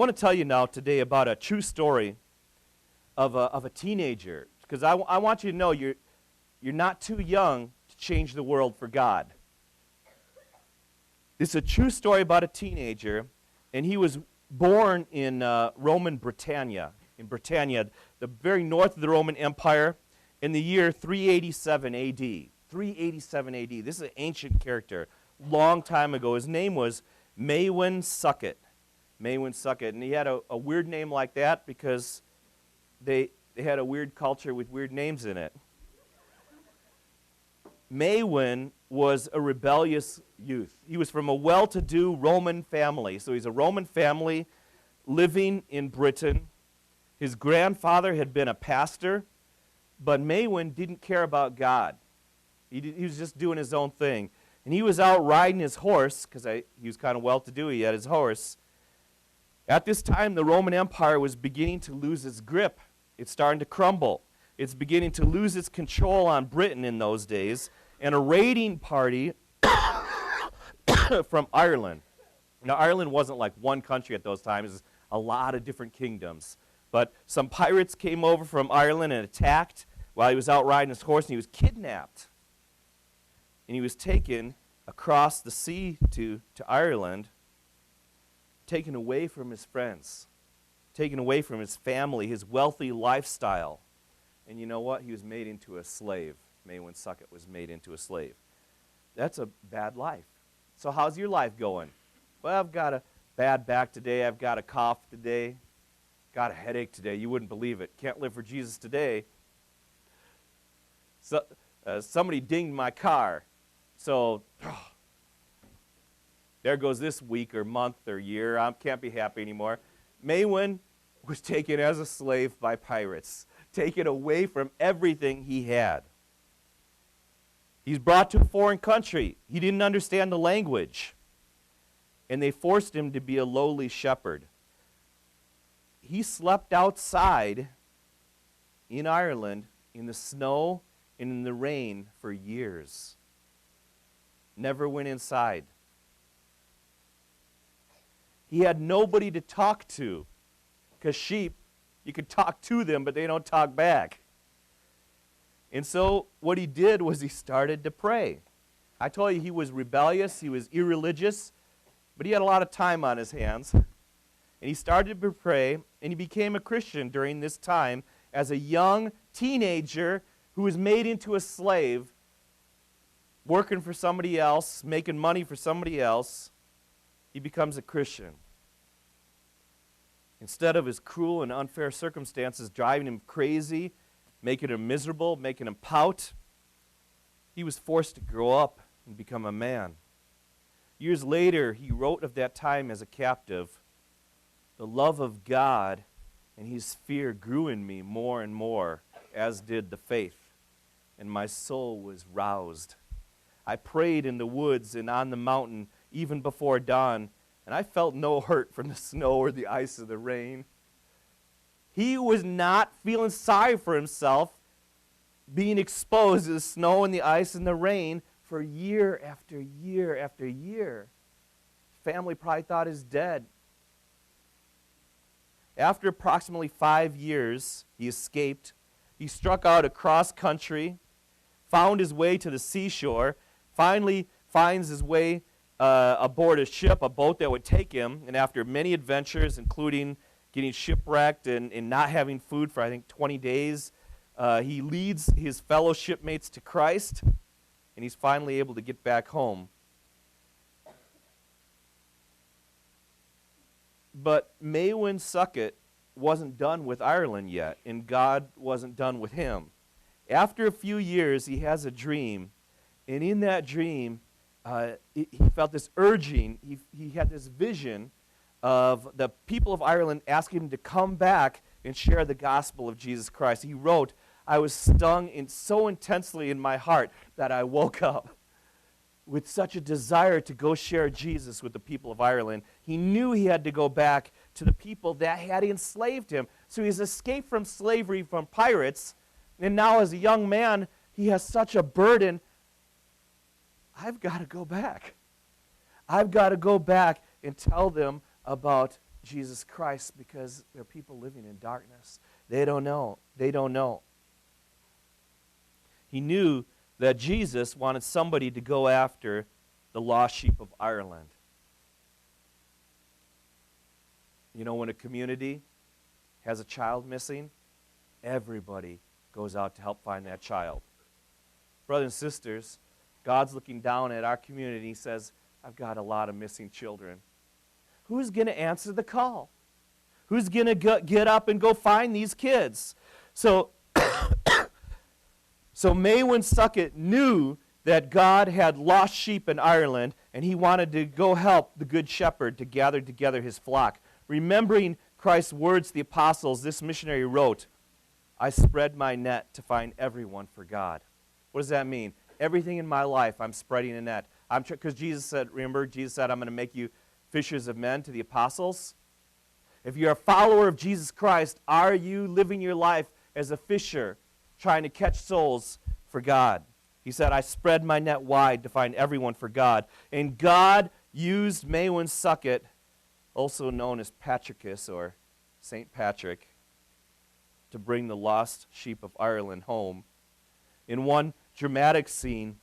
want to tell you now today about a true story of a teenager, because I want you to know you're not too young to change the world for God. This is a true story about a teenager, and he was born in Roman Brittania, the very north of the Roman Empire, in the year 387 A.D. 387 A.D. This is an ancient character, long time ago. His name was Maewyn Succat. Maewyn Succat, and he had a weird name like that because they had a weird culture with weird names in it. Maewyn was a rebellious youth. He was from a well-to-do Roman family. So he's a Roman family living in Britain. His grandfather had been a pastor, but Maewyn didn't care about God. He was just doing his own thing. And he was out riding his horse, because he was kind of well-to-do, he had his horse. At this time, the Roman Empire was beginning to lose its grip. It's starting to crumble. It's beginning to lose its control on Britain in those days. And a raiding party from Ireland. Now, Ireland wasn't like one country at those times. It was a lot of different kingdoms. But some pirates came over from Ireland and attacked while he was out riding his horse, and he was kidnapped. And he was taken across the sea to Ireland, taken away from his friends, taken away from his family, his wealthy lifestyle. And you know what? He was made into a slave. Maewyn Succat was made into a slave. That's a bad life. So how's your life going? Well, I've got a bad back today. I've got a cough today. Got a headache today. You wouldn't believe it. Can't live for Jesus today. So somebody dinged my car. So there goes this week or month or year. I can't be happy anymore. Maewyn was taken as a slave by pirates, taken away from everything he had. He's brought to a foreign country. He didn't understand the language. And they forced him to be a lowly shepherd. He slept outside in Ireland in the snow and in the rain for years. Never went inside. He had nobody to talk to, because sheep, you could talk to them, but they don't talk back. And so what he did was he started to pray. I told you he was rebellious, he was irreligious, but he had a lot of time on his hands. And he started to pray, and he became a Christian during this time as a young teenager who was made into a slave, working for somebody else, making money for somebody else. He becomes a Christian. Instead of his cruel and unfair circumstances driving him crazy, making him miserable, making him pout, he was forced to grow up and become a man. Years later, he wrote of that time as a captive, "The love of God and his fear grew in me more and more, as did the faith, and my soul was roused. I prayed in the woods and on the mountain even before dawn, and I felt no hurt from the snow or the ice or the rain." He was not feeling sorry for himself, being exposed to the snow and the ice and the rain for year after year after year. Family probably thought he's dead. After approximately 5 years, he escaped. He struck out across country, found his way to the seashore, finally finds his way aboard a ship, a boat that would take him, and after many adventures, including getting shipwrecked and not having food for, I think, 20 days, he leads his fellow shipmates to Christ, and he's finally able to get back home. But Maewyn Succat wasn't done with Ireland yet, and God wasn't done with him. After a few years, he has a dream, and in that dream, he felt this urging, he had this vision of the people of Ireland asking him to come back and share the gospel of Jesus Christ. He wrote, "I was stung so intensely in my heart that I woke up with such a desire to go share Jesus with the people of Ireland." He knew he had to go back to the people that had enslaved him. So he's escaped from slavery from pirates, and now as a young man, he has such a burden. I've got to go back. I've got to go back and tell them about Jesus Christ because there are people living in darkness. They don't know. They don't know. He knew that Jesus wanted somebody to go after the lost sheep of Ireland. You know, when a community has a child missing, everybody goes out to help find that child. Brothers and sisters, God's looking down at our community. He says, I've got a lot of missing children. Who's going to answer the call? Who's going to get up and go find these kids? So Maewyn Succat knew that God had lost sheep in Ireland, and he wanted to go help the Good Shepherd to gather together his flock. Remembering Christ's words to the apostles, this missionary wrote, I spread my net to find everyone for God. What does that mean? Everything in my life, I'm spreading a net. Because Jesus said, remember, Jesus said, I'm going to make you fishers of men to the apostles. If you're a follower of Jesus Christ, are you living your life as a fisher, trying to catch souls for God? He said, I spread my net wide to find everyone for God. And God used Maewyn Succat, also known as Patricus or St. Patrick, to bring the lost sheep of Ireland home. In one dramatic scene,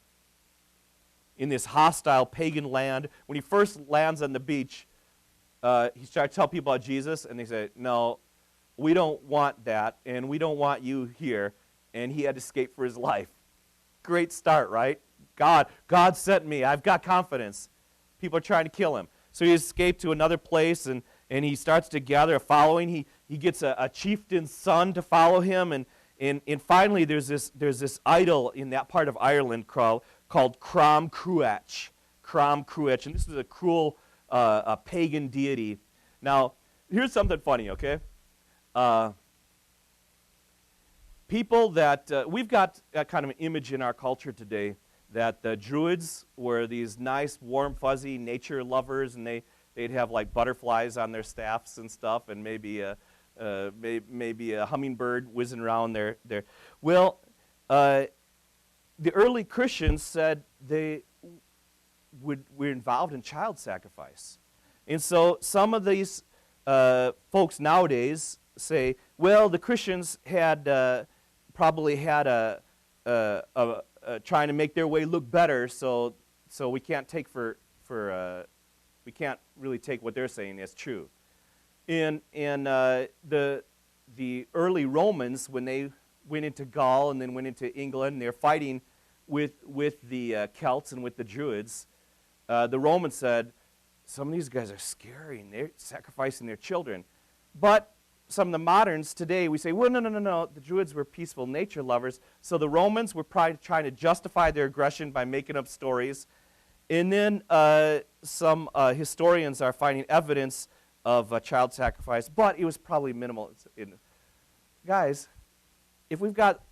in this hostile pagan land, when he first lands on the beach, he started to tell people about Jesus, and they said, no, we don't want that, and we don't want you here. And he had to escape for his life. Great start, right? God sent me. I've got confidence. People are trying to kill him. So he escaped to another place, and he starts to gather a following. He gets a chieftain's son to follow him, and finally there's this idol in that part of Ireland called Crom Cruach. Crom Cruach, and this is a cruel a pagan deity. Now, here's something funny, okay? People that, we've got kind of an image in our culture today that the Druids were these nice, warm, fuzzy nature lovers, and they'd have like butterflies on their staffs and stuff, and maybe a hummingbird whizzing around there. Well, the early Christians said they were involved in child sacrifice. And so some of these folks nowadays say, well, the Christians had probably had trying to make their way look better, so we can't take we can't really take what they're saying as true. And the early Romans, when they went into Gaul and then went into England, they're fighting with the Celts and with the Druids. The Romans said, some of these guys are scary, and they're sacrificing their children. But some of the moderns today, we say, well, no. The Druids were peaceful nature lovers. So the Romans were probably trying to justify their aggression by making up stories. And then some historians are finding evidence of child sacrifice, but it was probably minimal. Guys, if we've got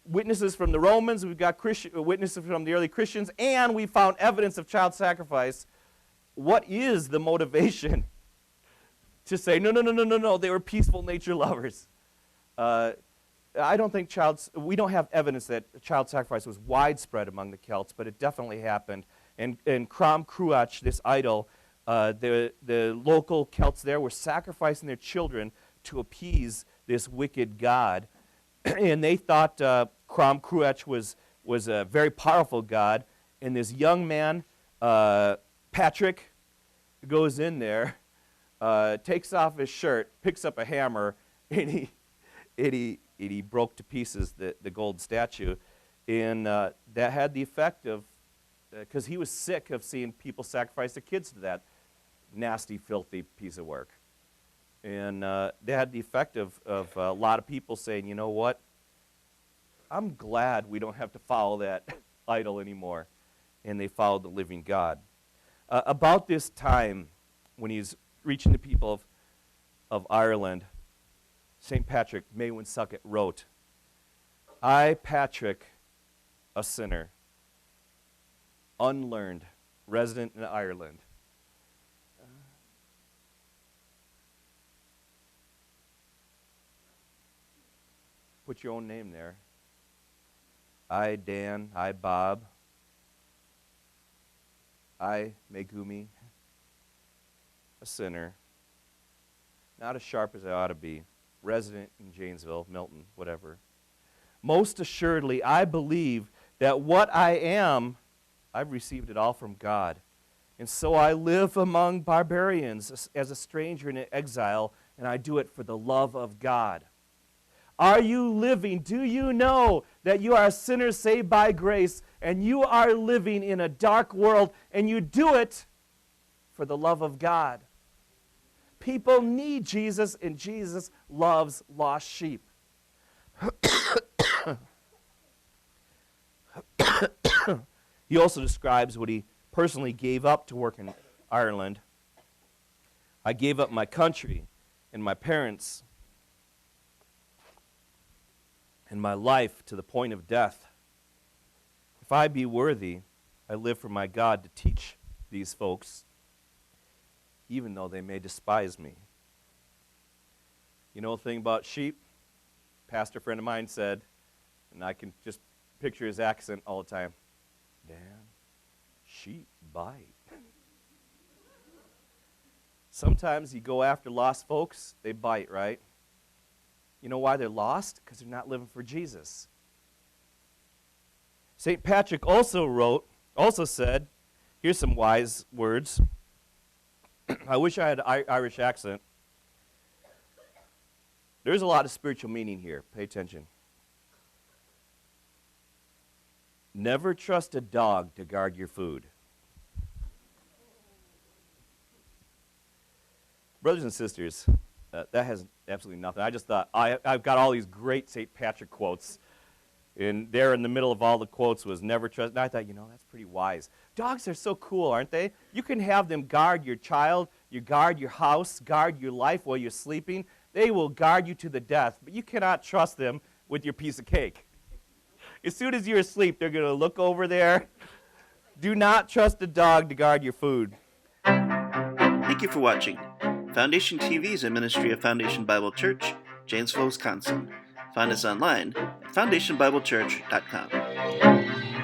witnesses from the Romans, we've got witnesses from the early Christians, and we found evidence of child sacrifice, what is the motivation to say, no, they were peaceful nature lovers? I don't think we don't have evidence that child sacrifice was widespread among the Celts, but it definitely happened. And Crom Cruach, this idol, the local Celts there were sacrificing their children to appease this wicked god. And they thought Crom Cruach was a very powerful god. And this young man, Patrick, goes in there, takes off his shirt, picks up a hammer, and he broke to pieces the gold statue. And that had the effect of, because he was sick of seeing people sacrifice their kids to that nasty, filthy piece of work. And that had the effect of a lot of people saying, you know what, I'm glad we don't have to follow that idol anymore. And they followed the living God. About this time, when he's reaching the people of Ireland, St. Patrick, Maewyn Succat, wrote, I, Patrick, a sinner, unlearned, resident in Ireland. Put your own name there. I, Dan, I, Bob, I, Megumi, a sinner, not as sharp as I ought to be, resident in Janesville, Milton, whatever. Most assuredly, I believe that what I am, I've received it all from God. And so I live among barbarians as a stranger in exile, and I do it for the love of God. Are you living? Do you know that you are a sinner saved by grace, and you are living in a dark world, and you do it for the love of God? People need Jesus, and Jesus loves lost sheep. He also describes what he personally gave up to work in Ireland. I gave up my country and my parents and my life to the point of death. If I be worthy, I live for my God to teach these folks, even though they may despise me. You know the thing about sheep? A pastor friend of mine said, and I can just picture his accent all the time, Dan, sheep bite. Sometimes you go after lost folks, they bite, right? You know why they're lost? Because they're not living for Jesus. St. Patrick also said, here's some wise words. I wish I had an Irish accent. There's a lot of spiritual meaning here. Pay attention. Never trust a dog to guard your food. Brothers and sisters, that has absolutely nothing. I just thought, I've got all these great St. Patrick quotes, and there in the middle of all the quotes was never trust. And I thought, that's pretty wise. Dogs are so cool, aren't they? You can have them guard your child, you guard your house, guard your life while you're sleeping. They will guard you to the death, but you cannot trust them with your piece of cake. As soon as you're asleep, they're going to look over there. Do not trust a dog to guard your food. Thank you for watching. Foundation TV is a ministry of Foundation Bible Church, Janesville, Wisconsin. Find us online at foundationbiblechurch.com.